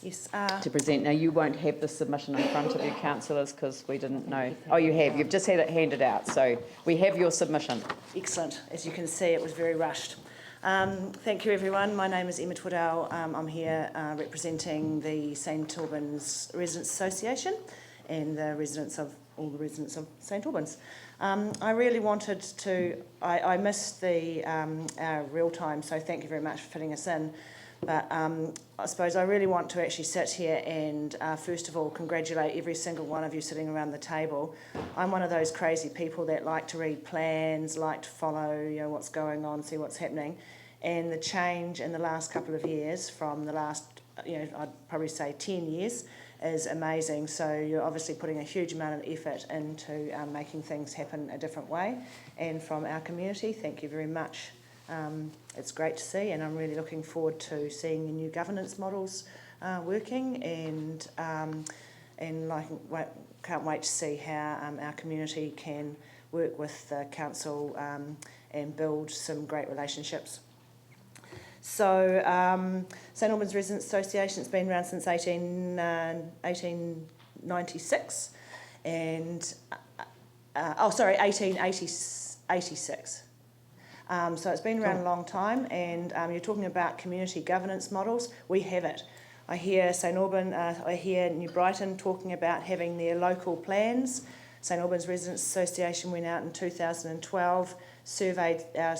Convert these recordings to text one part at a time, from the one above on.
Yes. To present. Now, you won't have the submission in front of you, councillors, because we didn't know. Oh, you have. You've just had it handed out. So we have your submission. Excellent. As you can see, it was very rushed. Thank you, everyone. My name is Emma Twaddell. I'm here representing the St Albans Residents Association and the residents of all the residents of St Albans. I really wanted to. I missed the real time, so thank you very much for fitting us in. But I suppose I really want to actually sit here and first of all congratulate every single one of you sitting around the table. I'm one of those crazy people that like to read plans, like to follow what's going on, see what's happening, and the change in the last couple of years from the last I'd probably say 10 years is amazing. So you're obviously putting a huge amount of effort into making things happen a different way, and from our community, thank you very much. It's great to see, and I'm really looking forward to seeing the new governance models working, and can't wait to see how our community can work with the council and build some great relationships. So St Albans Residents Association, it's been around since 1896, and 1886. So it's been around a long time, and you're talking about community governance models. We have it. I hear St Albans, I hear New Brighton talking about having their local plans. St Albans Residents Association went out in 2012, surveyed our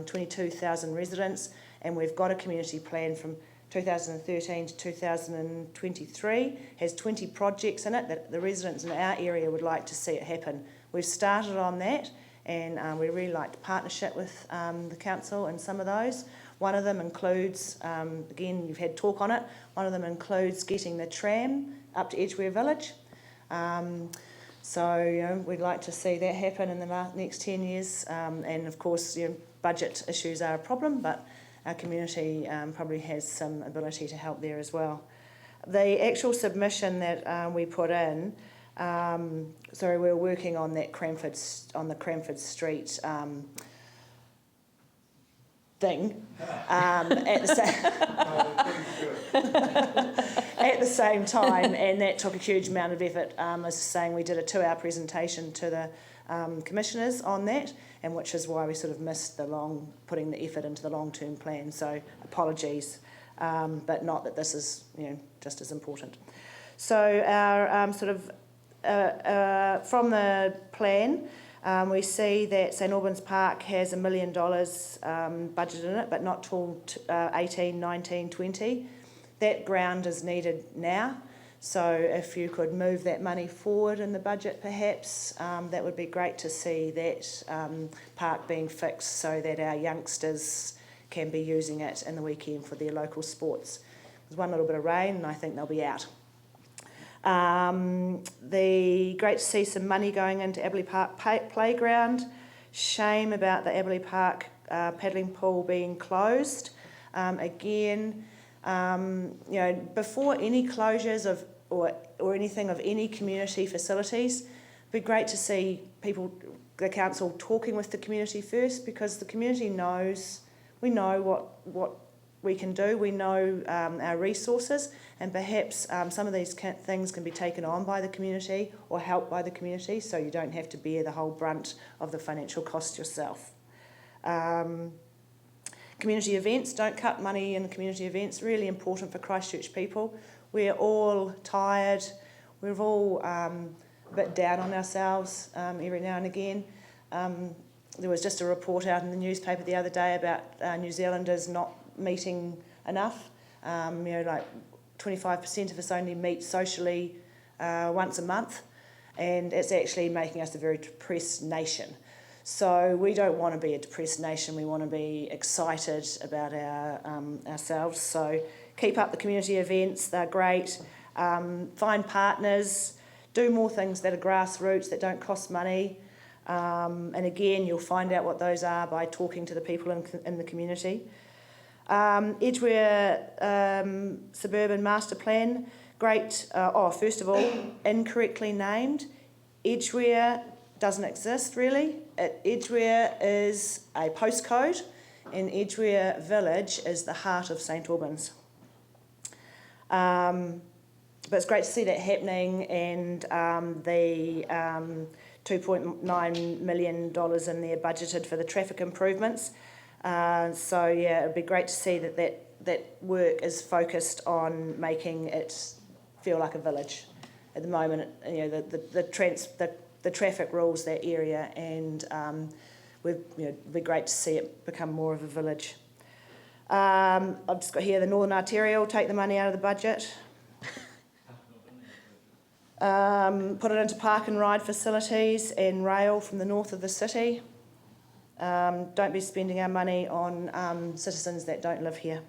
22,000 residents, and we've got a community plan from 2013 to 2023, has 20 projects in it that the residents in our area would like to see it happen. We've started on that, and we really like the partnership with the council and some of those. One of them includes, again, you've had talk on it, one of them includes getting the tram up to Edgware Village. So we'd like to see that happen in the next 10 years. And of course, budget issues are a problem, but our community probably has some ability to help there as well. The actual submission that we put in, sorry, we're working on that Cranford Street thing at the same time, and that took a huge amount of effort. As saying, we did a 2-hour presentation to the commissioners on that, and which is why we sort of missed putting the effort into the long-term plan. So apologies, but not that this is just as important. So our from the plan, we see that St Albans Park has $1 million budgeted in it, but not till 18, 19, 20. That ground is needed now. So if you could move that money forward in the budget, perhaps, that would be great to see that park being fixed so that our youngsters can be using it in the weekend for their local sports. There's one little bit of rain and I think they'll be out. Great to see some money going into Aberley Park Playground. Shame about the Aberley Park paddling pool being closed. Again, before any closures of or anything of any community facilities, it'd be great to see the council talking with the community first, because the community knows, we know what we can do, we know our resources, and perhaps some of these things can be taken on by the community or helped by the community, so you don't have to bear the whole brunt of the financial cost yourself. Community events, don't cut money in community events, really important for Christchurch people. We're all tired, we're all a bit down on ourselves every now and again. There was just a report out in the newspaper the other day about New Zealanders not meeting enough. Like 25% of us only meet socially once a month, and it's actually making us a very depressed nation. So we don't want to be a depressed nation, we want to be excited about ourselves. So keep up the community events, they're great. Find partners, do more things that are grassroots, that don't cost money. And again, you'll find out what those are by talking to the people in the community. Edgware Suburban Master Plan, great. First of all, incorrectly named. Edgware doesn't exist really. Edgware is a postcode, and Edgware Village is the heart of St Albans. But it's great to see that happening, and the $2.9 million in there budgeted for the traffic improvements. So yeah, it'd be great to see that work is focused on making it feel like a village. At the moment, you know, the traffic rules that area, and it'd be great to see it become more of a village. I've just got here the Northern Arterial, take the money out of the budget. Put it into park and ride facilities and rail from the north of the city. Don't be spending our money on citizens that don't live here.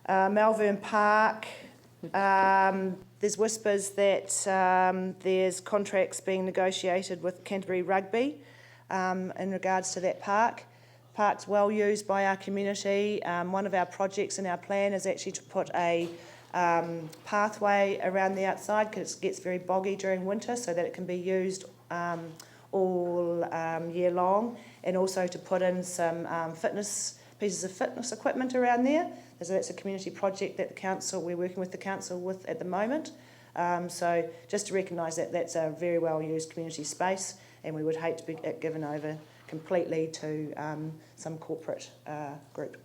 Malvern Park, there's whispers that there's contracts being negotiated with Canterbury Rugby in regards to that park. Park's well used by our community. One of our projects in our plan is actually to put a pathway around the outside, because it gets very boggy during winter, so that it can be used all year long, and also to put in some pieces of fitness equipment around there. So that's a community project that we're working with the council with at the moment. So just to recognise that that's a very well used community space, and we would hate to be it given over completely to some corporate group.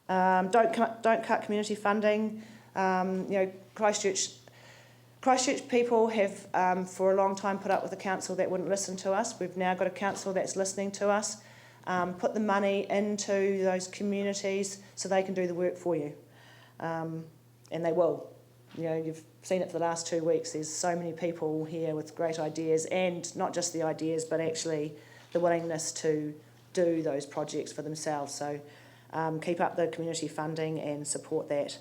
Don't cut community funding. Christchurch people have for a long time put up with a council that wouldn't listen to us. We've now got a council that's listening to us. Put the money into those communities so they can do the work for you, and they will. You've seen it for the last 2 weeks. There's so many people here with great ideas, and not just the ideas, but actually the willingness to do those projects for themselves. So keep up the community funding and support that.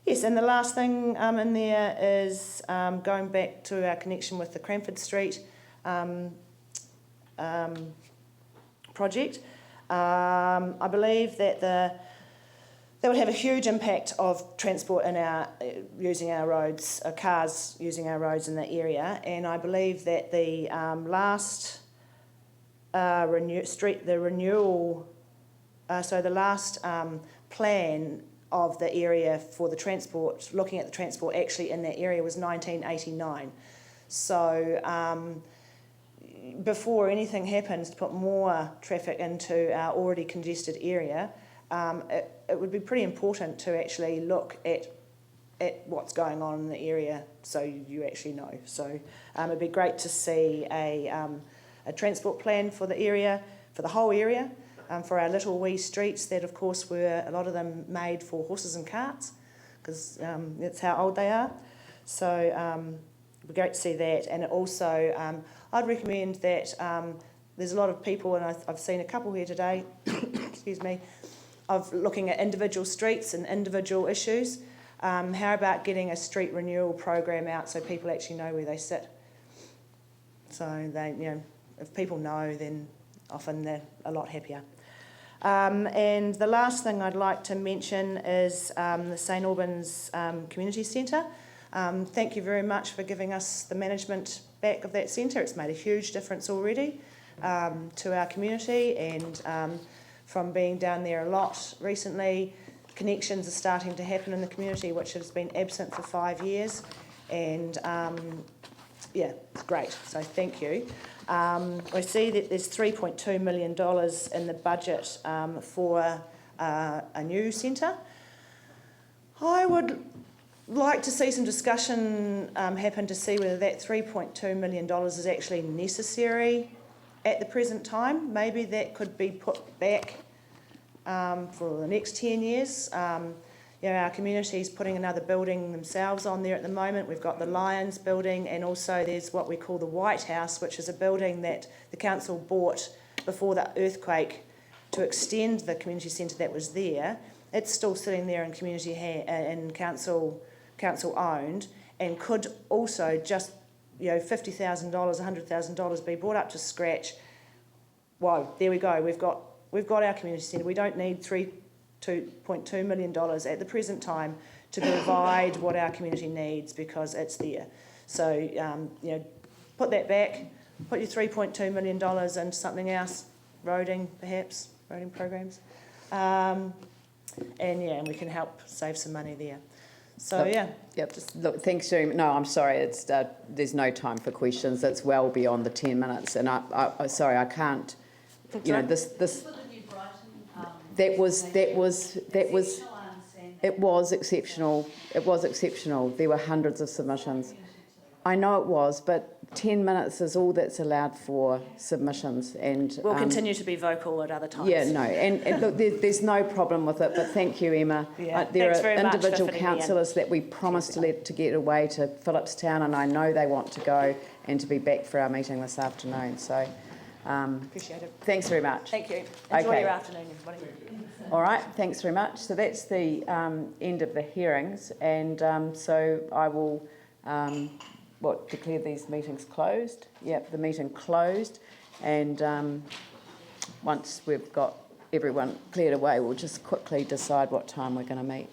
Yes, and the last thing in there is going back to our connection with the Cranford Street project. I believe that that would have a huge impact of transport in using our roads, cars using our roads in that area, and I believe that the last plan of the area for the transport, looking at the transport actually in that area, was 1989. So before anything happens to put more traffic into our already congested area, it would be pretty important to actually look at what's going on in the area, so you actually know. So it'd be great to see a transport plan for the area, for the whole area, for our little wee streets that, of course, were a lot of them made for horses and carts, because that's how old they are. So it'd be great to see that. And it also, I'd recommend that there's a lot of people, and I've seen a couple here today, excuse me, of looking at individual streets and individual issues. How about getting a street renewal program out so people actually know where they sit? So they, if people know, then often they're a lot happier. And the last thing I'd like to mention is the St Albans Community Centre. Thank you very much for giving us the management back of that centre. It's made a huge difference already to our community, and from being down there a lot recently, connections are starting to happen in the community, which has been absent for 5 years, and yeah, it's great, so thank you. We see that there's $3.2 million in the budget for a new centre. I would like to see some discussion happen to see whether that $3.2 million is actually necessary at the present time. Maybe that could be put back for the next 10 years. Our community's putting another building themselves on there at the moment. We've got the Lions building, and also there's what we call the White House, which is a building that the council bought before the earthquake to extend the community centre that was there. It's still sitting there in community and council owned, and could also just $50,000, $100,000 be brought up to scratch. Whoa, there we go. We've got our community centre. We don't need $2.2 million at the present time to provide what our community needs, because it's there. So put that back. Put your $3.2 million into something else, roading perhaps, roading programs. and we can help save some money there. So yeah. Yep. Look, thanks very much. No, I'm sorry. It's there's no time for questions. It's well beyond the 10 minutes, and I sorry, I can't. You know, this. That was. It was exceptional. It was exceptional. There were hundreds of submissions. I know it was, but 10 minutes is all that's allowed for submissions, and we'll continue to be vocal at other times. Yeah, no, and look, there's no problem with it. But thank you, Emma. Yeah, there thanks are very much for individual fitting me in. councillors that we promised to get away to Phillipstown, and I know they want to go and to be back for our meeting this afternoon. So, appreciate it. Thanks very much. Thank you. Enjoy your afternoon, everybody. All right, thanks very much. So that's the end of the hearings, and so I will. Declare these meetings closed? Yep, the meeting closed, and once we've got everyone cleared away, we'll just quickly decide what time we're going to meet.